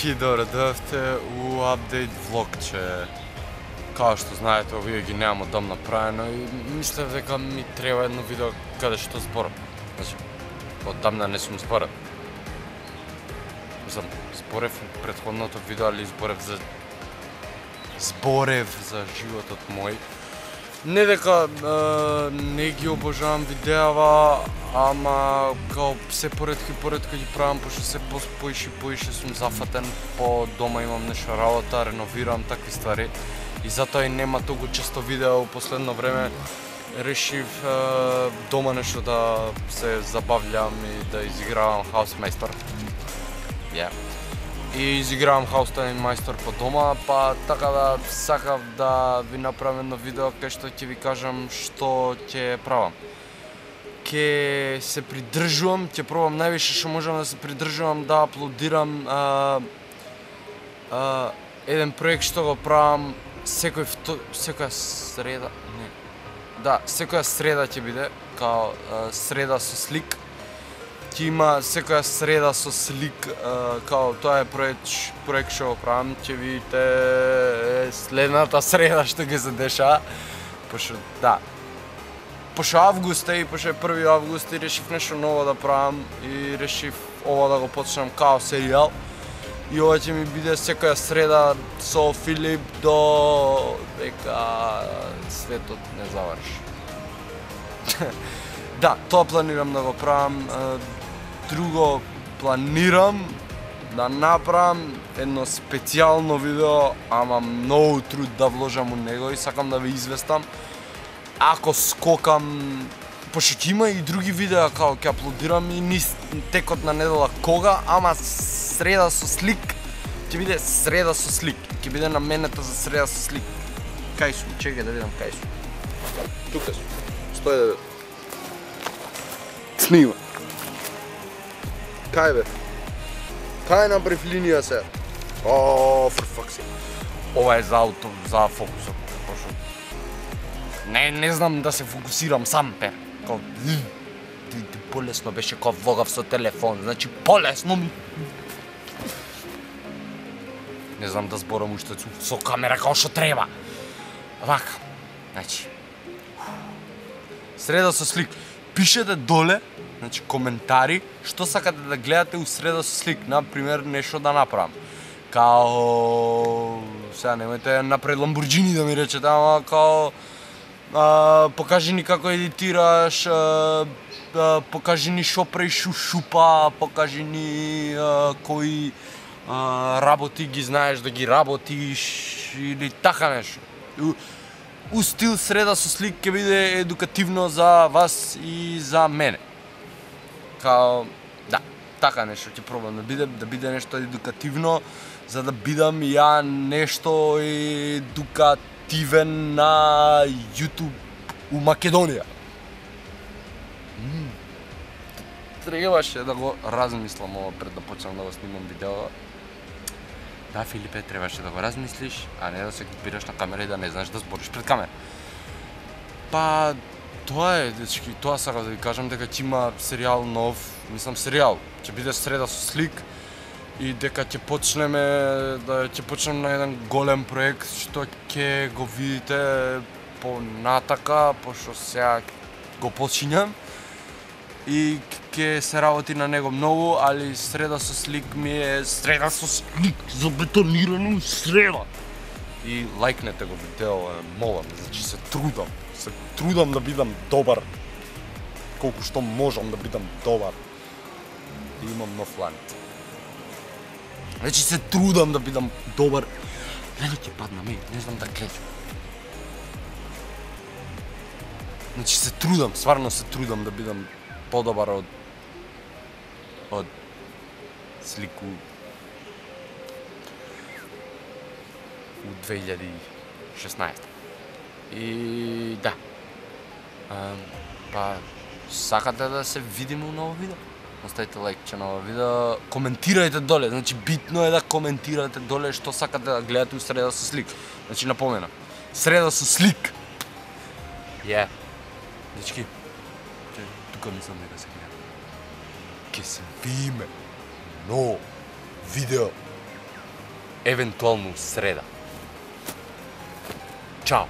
Дечки, добре дојавте у апдейт влогче. Као што знаете, овие ги немам одам направено и мислев дека ми треба едно видео каде што зборам. Значи, одамна не сум зборев. Мислам, зборев претходното видео, али зборев за животот мој. Не дека не ги обожавам видеава, ама као се поредки ги правам, пошто се поише сум зафатен, по дома имам нешто работа, реновирам такви ствари. И затоа и нема толку често видео во последно време. Решив дома нешто да се забавljам и да изигравам Хаусмејстер. И изигравам Хаусмејстер по дома, па така да сакав да ви направам едно видео кај што ќе ви кажам што ќе правам. Ќе се придржувам, ќе пробам највише што можам да се придржувам да аплодирам еден проект што го правам секоја среда, не. Да, секоја среда ќе биде, као среда со слик. Ќе има секоја среда со слик, као тоа е проект што го правам, ќе видите следната среда што ќе се деша. Пошто да. Пошто август е и пошто е 1 август и решив нешто ново да правам и решив ова да го почнам као серијал. И ова ќе ми биде секоја среда со Филип до дека светот не заврши. Да, тоа планирам да го правам. Друго, планирам да направам едно специјално видео, ама многу труд да вложам у него и сакам да ви известам. Ако скокам, пошто ќе има и други видеа као ќе аплодирам и низ текот на недела кога, ама среда со слик ќе биде среда со слик. Ќе биде наменета за среда со слик. Кај сум? Чекај да видам кај сум. Тука сум. 109. Снима. Кај бе? Кај направив линија се? О, for fuck's sake. Ова е за ауто, за фокусот. Не знам да се фокусирам сам, пер. Као, полесно беше као влогав со телефон, значи полесно ми... Не знам да зборам уште со камера као што треба. Вака, значи... Среда со слик. Пишете доле, значи коментари, што сакате да гледате у среда со слик. Например, нешто да направам. Као... Сега немојте напред Ламборџини да ми речете, ама као... покажи ни како едитираш, покажи ни шо преиш у шупа, покажи ни кои работи ги знаеш да ги работиш или така нешто. У стил среда со слик ќе биде едукативно за вас и за мене. Као, да, така нешто ќе пробам да биде нешто едукативно, за да бидам ја нешто едукативен на YouTube у Македонија. Требаше да го размислам ова пред да почнам да го снимам видео. Да, Филипе, требаше да го размислиш, а не да се копираш на камера и да не знаеш да збориш пред камера. Па, тоа е, дечки, тоа сакам да ви кажам, дека ќе има серијал нов, мислам серијал, ќе биде среда со слик и дека ќе почнем на еден голем проект што ќе го видите понатака, пошто сега го почињам и ќе се работи на него многу, али среда со слик ми е среда со слик, забетонирано среда. И лајкнете го видео, молам, значи се трудам да бидам добар, колку што можам да бидам добар. И имам нов ланец. Значи се трудам да бидам добар. Леле ќе падна ми, не знам да клечам. Значи се трудам, стварно се трудам да бидам подобар од слику у 2016. И да. Па сакате да се видиме у ново видео? Оставите лајкче на ова видео, коментирајте доле, значи битно е да коментирате доле што сакате да гледате у среда со слик. Значи напомена, среда со слик. Дечки, тука мислам дека се гледа. Ке се видиме ново видео евентуално среда. Чао!